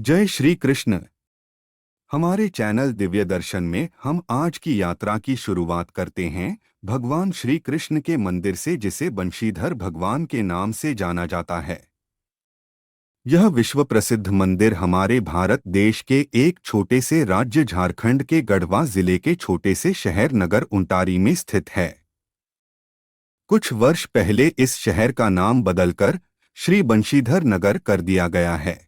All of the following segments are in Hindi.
जय श्री कृष्ण। हमारे चैनल दिव्य दर्शन में हम आज की यात्रा की शुरुआत करते हैं भगवान श्री कृष्ण के मंदिर से, जिसे बंशीधर भगवान के नाम से जाना जाता है। यह विश्व प्रसिद्ध मंदिर हमारे भारत देश के एक छोटे से राज्य झारखंड के गढ़वा जिले के छोटे से शहर नगर उंटारी में स्थित है। कुछ वर्ष पहले इस शहर का नाम बदलकर श्री बंशीधर नगर कर दिया गया है।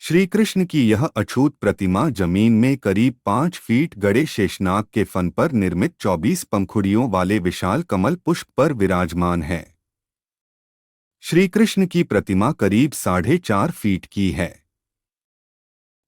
श्री कृष्ण की यह अछूत प्रतिमा जमीन में करीब 5 फीट गड़े शेषनाग के फन पर निर्मित 24 पंखुड़ियों वाले विशाल कमल पुष्प पर विराजमान है। श्री कृष्ण की प्रतिमा करीब 4.5 फीट की है।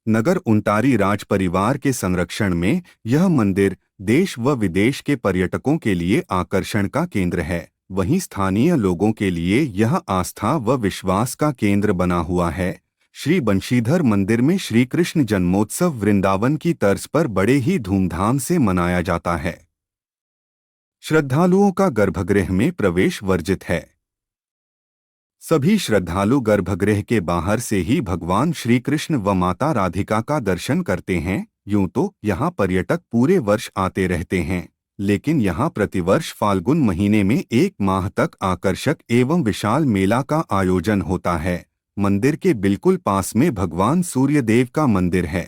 नगर उंटारी राज परिवार के संरक्षण में यह मंदिर देश व विदेश के पर्यटकों के लिए आकर्षण का केंद्र है। वहीं स्थानीय लोगों के लिए यह आस्था व विश्वास का केंद्र बना हुआ है। श्री बंशीधर मंदिर में श्री कृष्ण जन्मोत्सव वृंदावन की तर्ज पर बड़े ही धूमधाम से मनाया जाता है। श्रद्धालुओं का गर्भगृह में प्रवेश वर्जित है। सभी श्रद्धालु गर्भगृह के बाहर से ही भगवान श्री कृष्ण व माता राधिका का दर्शन करते हैं। यूं तो यहाँ पर्यटक पूरे वर्ष आते रहते हैं, लेकिन यहाँ प्रतिवर्ष फाल्गुन महीने में 1 माह तक आकर्षक एवं विशाल मेला का आयोजन होता है। मंदिर के बिल्कुल पास में भगवान सूर्यदेव का मंदिर है,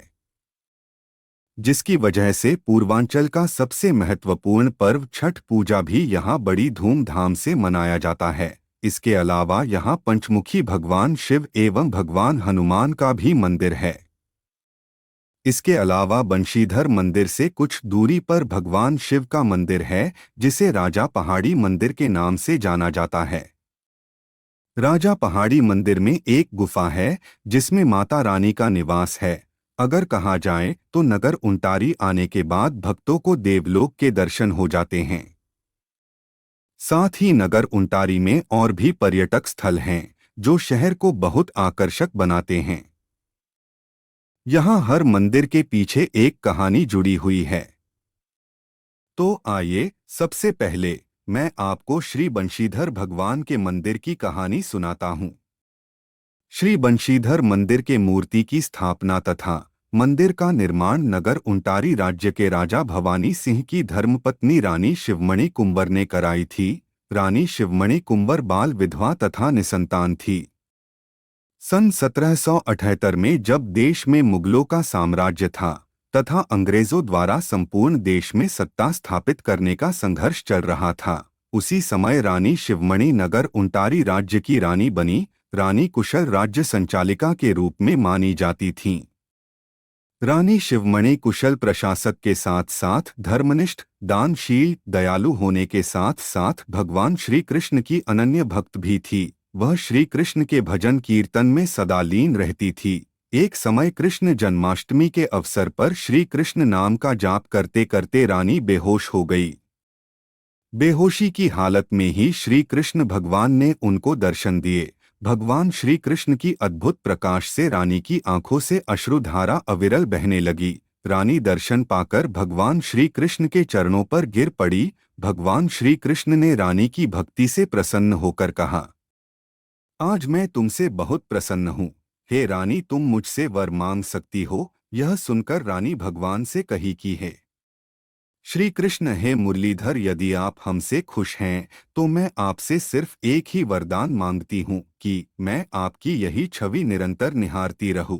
जिसकी वजह से पूर्वांचल का सबसे महत्वपूर्ण पर्व छठ पूजा भी यहाँ बड़ी धूमधाम से मनाया जाता है। इसके अलावा यहाँ पंचमुखी भगवान शिव एवं भगवान हनुमान का भी मंदिर है। इसके अलावा बंशीधर मंदिर से कुछ दूरी पर भगवान शिव का मंदिर है, जिसे राजा पहाड़ी मंदिर के नाम से जाना जाता है। राजा पहाड़ी मंदिर में एक गुफा है, जिसमें माता रानी का निवास है। अगर कहा जाए तो नगर उंटारी आने के बाद भक्तों को देवलोक के दर्शन हो जाते हैं। साथ ही नगर उंटारी में और भी पर्यटक स्थल हैं, जो शहर को बहुत आकर्षक बनाते हैं। यहाँ हर मंदिर के पीछे एक कहानी जुड़ी हुई है। तो आइए सबसे पहले मैं आपको श्री बंशीधर भगवान के मंदिर की कहानी सुनाता हूँ। श्री बंशीधर मंदिर के मूर्ति की स्थापना तथा मंदिर का निर्माण नगर उंटारी राज्य के राजा भवानी सिंह की धर्मपत्नी रानी शिवमणि कुंवर ने कराई थी। रानी शिवमणि कुंवर बाल विधवा तथा निसंतान थी। सन 1778 में जब देश में मुगलों का साम्राज्य था तथा अंग्रेजों द्वारा संपूर्ण देश में सत्ता स्थापित करने का संघर्ष चल रहा था, उसी समय रानी शिवमणि नगर उंटारी राज्य की रानी बनी। रानी कुशल राज्य संचालिका के रूप में मानी जाती थीं। रानी शिवमणि कुशल प्रशासक के साथ साथ धर्मनिष्ठ, दानशील, दयालु होने के साथ साथ भगवान श्री कृष्ण की अनन्य भक्त भी थी। वह श्री कृष्ण के भजन कीर्तन में सदा लीन रहती थी। एक समय कृष्ण जन्माष्टमी के अवसर पर श्री कृष्ण नाम का जाप करते करते रानी बेहोश हो गई। बेहोशी की हालत में ही श्री कृष्ण भगवान ने उनको दर्शन दिए। भगवान श्री कृष्ण की अद्भुत प्रकाश से रानी की आंखों से अश्रुधारा अविरल बहने लगी। रानी दर्शन पाकर भगवान श्री कृष्ण के चरणों पर गिर पड़ी। भगवान श्री कृष्ण ने रानी की भक्ति से प्रसन्न होकर कहा, आज मैं तुमसे बहुत प्रसन्न हूँ। हे रानी, तुम मुझसे वर मांग सकती हो। यह सुनकर रानी भगवान से कही कि हे श्री कृष्ण, हे मुरलीधर, यदि आप हमसे खुश हैं तो मैं आपसे सिर्फ एक ही वरदान मांगती हूँ कि मैं आपकी यही छवि निरंतर निहारती रहूं।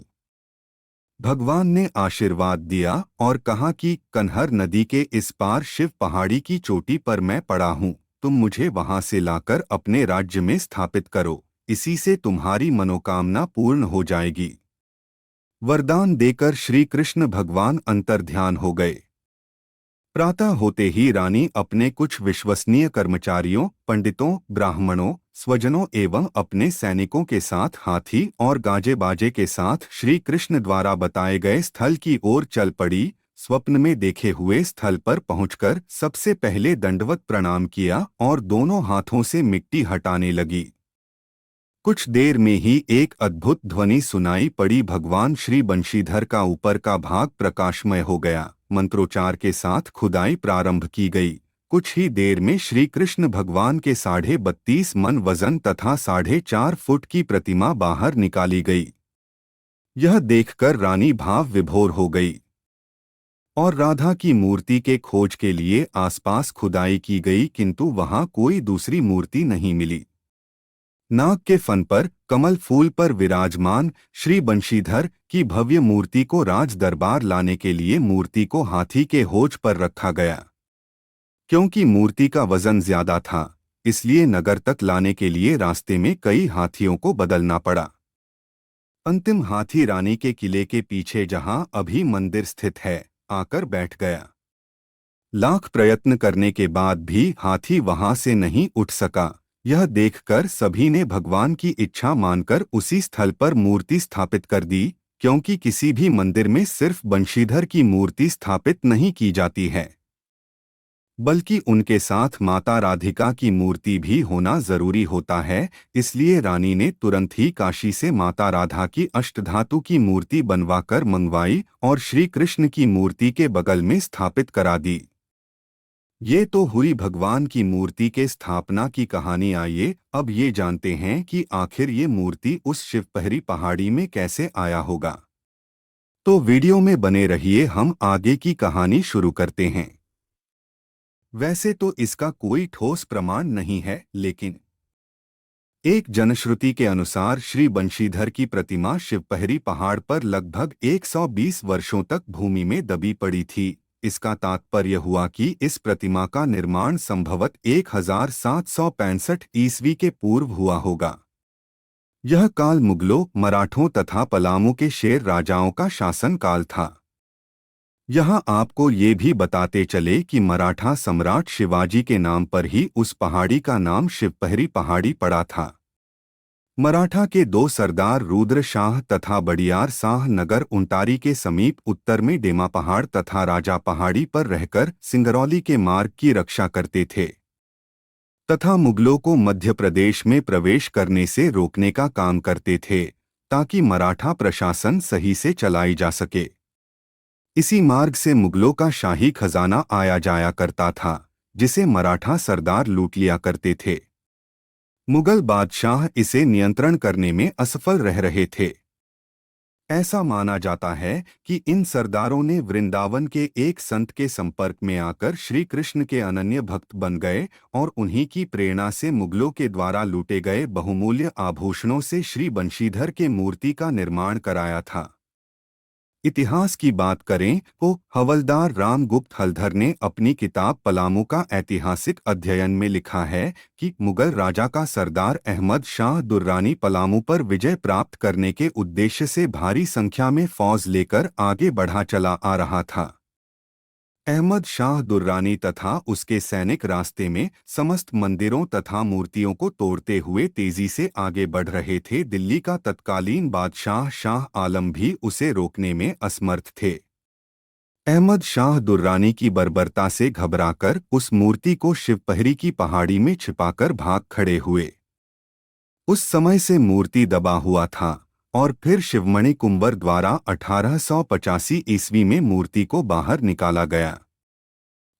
भगवान ने आशीर्वाद दिया और कहा कि कन्हर नदी के इस पार शिव पहाड़ी की चोटी पर मैं पड़ा हूँ। तुम मुझे वहां से लाकर अपने राज्य में स्थापित करो। इसी से तुम्हारी मनोकामना पूर्ण हो जाएगी। वरदान देकर श्री कृष्ण भगवान अंतर्ध्यान हो गए। प्रातः होते ही रानी अपने कुछ विश्वसनीय कर्मचारियों, पंडितों, ब्राह्मणों, स्वजनों एवं अपने सैनिकों के साथ हाथी और गाजे बाजे के साथ श्री कृष्ण द्वारा बताए गए स्थल की ओर चल पड़ी। स्वप्न में देखे हुए स्थल पर पहुंचकर सबसे पहले दंडवत प्रणाम किया और दोनों हाथों से मिट्टी हटाने लगी। कुछ देर में ही एक अद्भुत ध्वनि सुनाई पड़ी। भगवान श्री बंशीधर का ऊपर का भाग प्रकाशमय हो गया। मंत्रोच्चार के साथ खुदाई प्रारंभ की गई। कुछ ही देर में श्री कृष्ण भगवान के 32.5 मन वजन तथा 4.5 फुट की प्रतिमा बाहर निकाली गई। यह देखकर रानी भाव विभोर हो गई और राधा की मूर्ति के खोज के लिए आसपास खुदाई की गई, किंतु वहां कोई दूसरी मूर्ति नहीं मिली। नाग के फन पर, कमल फूल पर विराजमान श्री बंशीधर की भव्य मूर्ति को राज दरबार लाने के लिए मूर्ति को हाथी के होज पर रखा गया। क्योंकि मूर्ति का वजन ज्यादा था, इसलिए नगर तक लाने के लिए रास्ते में कई हाथियों को बदलना पड़ा। अंतिम हाथी रानी के किले के पीछे जहां अभी मंदिर स्थित है, आकर बैठ गया। लाख प्रयत्न करने के बाद भी हाथी वहां से नहीं उठ सका। यह देखकर सभी ने भगवान की इच्छा मानकर उसी स्थल पर मूर्ति स्थापित कर दी, क्योंकि किसी भी मंदिर में सिर्फ बंशीधर की मूर्ति स्थापित नहीं की जाती है, बल्कि उनके साथ माता राधिका की मूर्ति भी होना जरूरी होता है। इसलिए रानी ने तुरंत ही काशी से माता राधा की अष्टधातु की मूर्ति बनवाकर मंगवाई और श्री कृष्ण की मूर्ति के बगल में स्थापित करा दी। ये तो हुई भगवान की मूर्ति के स्थापना की कहानी। आइए अब ये जानते हैं कि आखिर ये मूर्ति उस शिवपहरी पहाड़ी में कैसे आया होगा। तो वीडियो में बने रहिए, हम आगे की कहानी शुरू करते हैं। वैसे तो इसका कोई ठोस प्रमाण नहीं है, लेकिन एक जनश्रुति के अनुसार श्री बंशीधर की प्रतिमा शिवपहरी पहाड़ पर लगभग 120 वर्षों तक भूमि में दबी पड़ी थी। इसका तात्पर्य हुआ कि इस प्रतिमा का निर्माण संभवत 1765 ईस्वी के पूर्व हुआ होगा। यह काल मुगलों, मराठों तथा पलामू के शेर राजाओं का शासन काल था। यहाँ आपको ये भी बताते चले कि मराठा सम्राट शिवाजी के नाम पर ही उस पहाड़ी का नाम शिवपहरी पहाड़ी पड़ा था। मराठा के दो सरदार रुद्र शाह तथा बड़ियार शाह नगर उंटारी के समीप उत्तर में डेमा पहाड़ तथा राजा पहाड़ी पर रहकर सिंगरौली के मार्ग की रक्षा करते थे तथा मुगलों को मध्य प्रदेश में प्रवेश करने से रोकने का काम करते थे, ताकि मराठा प्रशासन सही से चलाई जा सके। इसी मार्ग से मुगलों का शाही खजाना आया जाया करता था, जिसे मराठा सरदार लूट लिया करते थे। मुगल बादशाह इसे नियंत्रण करने में असफल रह रहे थे। ऐसा माना जाता है कि इन सरदारों ने वृंदावन के एक संत के संपर्क में आकर श्री कृष्ण के अनन्य भक्त बन गए और उन्हीं की प्रेरणा से मुगलों के द्वारा लूटे गए बहुमूल्य आभूषणों से श्री बंशीधर के मूर्ति का निर्माण कराया था। इतिहास की बात करें तो हवलदार रामगुप्त हलधर ने अपनी किताब पलामू का ऐतिहासिक अध्ययन में लिखा है कि मुगल राजा का सरदार अहमद शाह दुर्रानी पलामू पर विजय प्राप्त करने के उद्देश्य से भारी संख्या में फौज लेकर आगे बढ़ा चला आ रहा था। अहमद शाह दुर्रानी तथा उसके सैनिक रास्ते में समस्त मंदिरों तथा मूर्तियों को तोड़ते हुए तेजी से आगे बढ़ रहे थे। दिल्ली का तत्कालीन बादशाह शाह आलम भी उसे रोकने में असमर्थ थे। अहमद शाह दुर्रानी की बर्बरता से घबराकर उस मूर्ति को शिवपहरी की पहाड़ी में छिपाकर भाग खड़े हुए। उस समय से मूर्ति दबा हुआ था और फिर शिवमणि कुंवर द्वारा 1885 ईस्वी में मूर्ति को बाहर निकाला गया।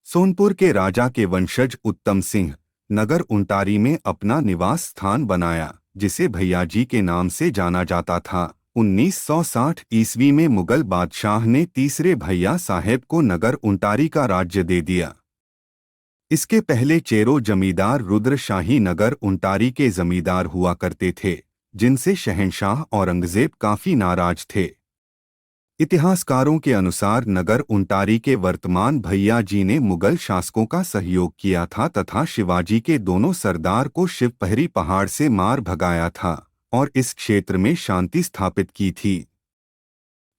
सोनपुर के राजा के वंशज उत्तम सिंह नगर उंटारी में अपना निवास स्थान बनाया, जिसे भैयाजी के नाम से जाना जाता था। 1960 ईस्वी में मुगल बादशाह ने तीसरे भैया साहेब को नगर उंटारी का राज्य दे दिया। इसके पहले चेरो जमींदार रुद्रशाही नगर उंटारी के जमींदार हुआ करते थे, जिनसे शहंशाह औरंगजेब काफी नाराज थे। इतिहासकारों के अनुसार नगर उंटारी के वर्तमान भैया जी ने मुगल शासकों का सहयोग किया था तथा शिवाजी के दोनों सरदार को शिवपहरी पहाड़ से मार भगाया था और इस क्षेत्र में शांति स्थापित की थी,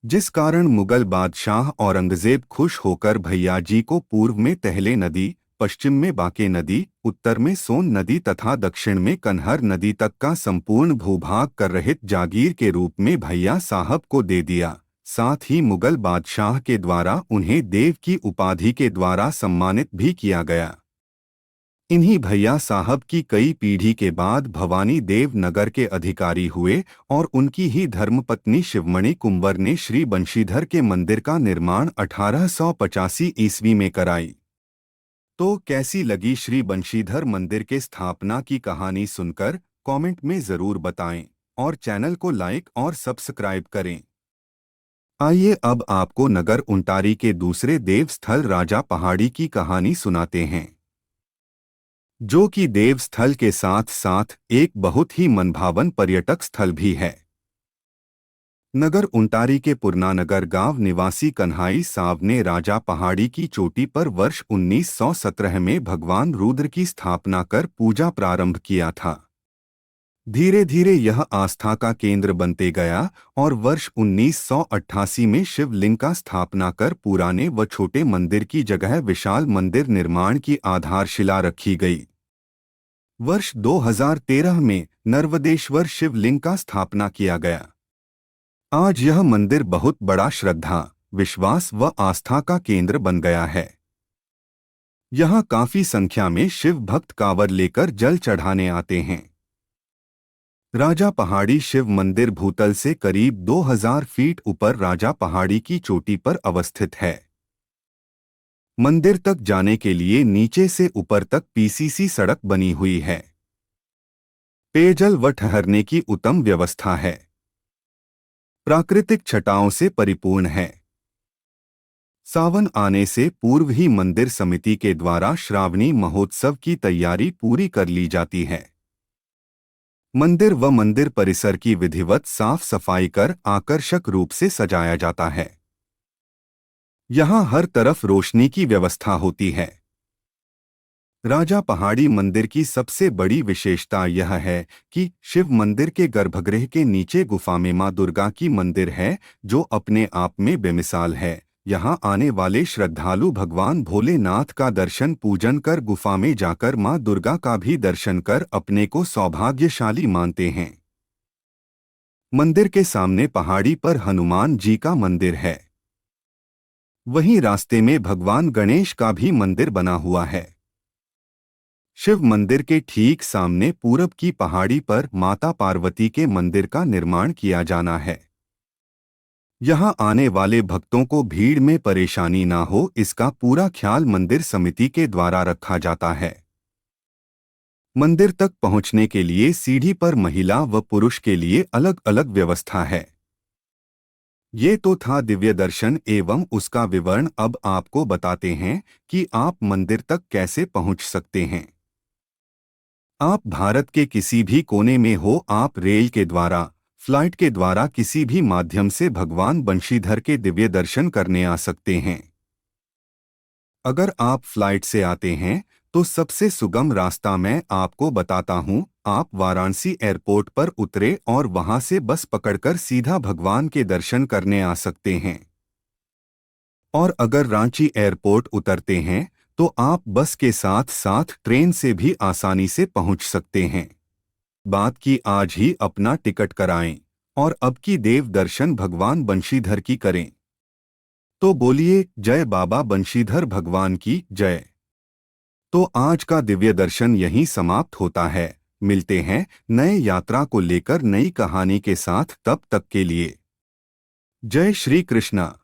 जिस कारण मुगल बादशाह औरंगजेब खुश होकर भैया जी को पूर्व में तहले नदी, पश्चिम में बाके नदी, उत्तर में सोन नदी तथा दक्षिण में कन्हर नदी तक का संपूर्ण भूभाग कर रहित जागीर के रूप में भैया साहब को दे दिया। साथ ही मुगल बादशाह के द्वारा उन्हें देव की उपाधि के द्वारा सम्मानित भी किया गया। इन्हीं भैया साहब की कई पीढ़ी के बाद भवानी देव नगर के अधिकारी हुए और उनकी ही धर्मपत्नी शिवमणि कुंवर ने श्री बंशीधर के मंदिर का निर्माण 1885 ईस्वी में कराई। तो कैसी लगी श्री बंशीधर मंदिर के स्थापना की कहानी सुनकर? कमेंट में जरूर बताएं और चैनल को लाइक और सब्सक्राइब करें। आइए अब आपको नगर उंटारी के दूसरे देव स्थल राजा पहाड़ी की कहानी सुनाते हैं, जो कि देव स्थल के साथ साथ एक बहुत ही मनभावन पर्यटक स्थल भी है। नगर उंटारी के पुरनानगर गांव निवासी कन्हाई साव ने राजा पहाड़ी की चोटी पर वर्ष 1917 में भगवान रुद्र की स्थापना कर पूजा प्रारंभ किया था। धीरे धीरे यह आस्था का केंद्र बनते गया और वर्ष 1988 में शिवलिंग का स्थापना कर पुराने व छोटे मंदिर की जगह विशाल मंदिर निर्माण की आधारशिला रखी गई। वर्ष 2013 में नर्वदेश्वर शिवलिंग का स्थापना किया गया। आज यह मंदिर बहुत बड़ा श्रद्धा, विश्वास व आस्था का केंद्र बन गया है। यहाँ काफी संख्या में शिव भक्त कांवड़ लेकर जल चढ़ाने आते हैं। राजा पहाड़ी शिव मंदिर भूतल से करीब 2000 फीट ऊपर राजा पहाड़ी की चोटी पर अवस्थित है। मंदिर तक जाने के लिए नीचे से ऊपर तक पीसीसी सड़क बनी हुई है। पेयजल व ठहरने की उत्तम व्यवस्था है। प्राकृतिक छटाओं से परिपूर्ण है। सावन आने से पूर्व ही मंदिर समिति के द्वारा श्रावणी महोत्सव की तैयारी पूरी कर ली जाती है। मंदिर व मंदिर परिसर की विधिवत साफ सफाई कर आकर्षक रूप से सजाया जाता है। यहाँ हर तरफ रोशनी की व्यवस्था होती है। राजा पहाड़ी मंदिर की सबसे बड़ी विशेषता यह है कि शिव मंदिर के गर्भगृह के नीचे गुफा में मां दुर्गा की मंदिर है, जो अपने आप में बेमिसाल है। यहाँ आने वाले श्रद्धालु भगवान भोलेनाथ का दर्शन पूजन कर गुफा में जाकर मां दुर्गा का भी दर्शन कर अपने को सौभाग्यशाली मानते हैं। मंदिर के सामने पहाड़ी पर हनुमान जी का मंदिर है। वहीं रास्ते में भगवान गणेश का भी मंदिर बना हुआ है। शिव मंदिर के ठीक सामने पूरब की पहाड़ी पर माता पार्वती के मंदिर का निर्माण किया जाना है। यहाँ आने वाले भक्तों को भीड़ में परेशानी ना हो, इसका पूरा ख्याल मंदिर समिति के द्वारा रखा जाता है। मंदिर तक पहुँचने के लिए सीढ़ी पर महिला व पुरुष के लिए अलग अलग व्यवस्था है। ये तो था दिव्य दर्शन एवं उसका विवरण। अब आपको बताते हैं कि आप मंदिर तक कैसे पहुँच सकते हैं। आप भारत के किसी भी कोने में हो, आप रेल के द्वारा, फ्लाइट के द्वारा, किसी भी माध्यम से भगवान बंशीधर के दिव्य दर्शन करने आ सकते हैं। अगर आप फ्लाइट से आते हैं तो सबसे सुगम रास्ता मैं आपको बताता हूं। आप वाराणसी एयरपोर्ट पर उतरे और वहां से बस पकड़कर सीधा भगवान के दर्शन करने आ सकते हैं। और अगर रांची एयरपोर्ट उतरते हैं तो आप बस के साथ साथ ट्रेन से भी आसानी से पहुंच सकते हैं। बात की आज ही अपना टिकट कराएं और अब की देव दर्शन भगवान बंशीधर की करें। तो बोलिए जय बाबा बंशीधर भगवान की जय। तो आज का दिव्य दर्शन यहीं समाप्त होता है। मिलते हैं नए यात्रा को लेकर नई कहानी के साथ। तब तक के लिए जय श्री कृष्णा।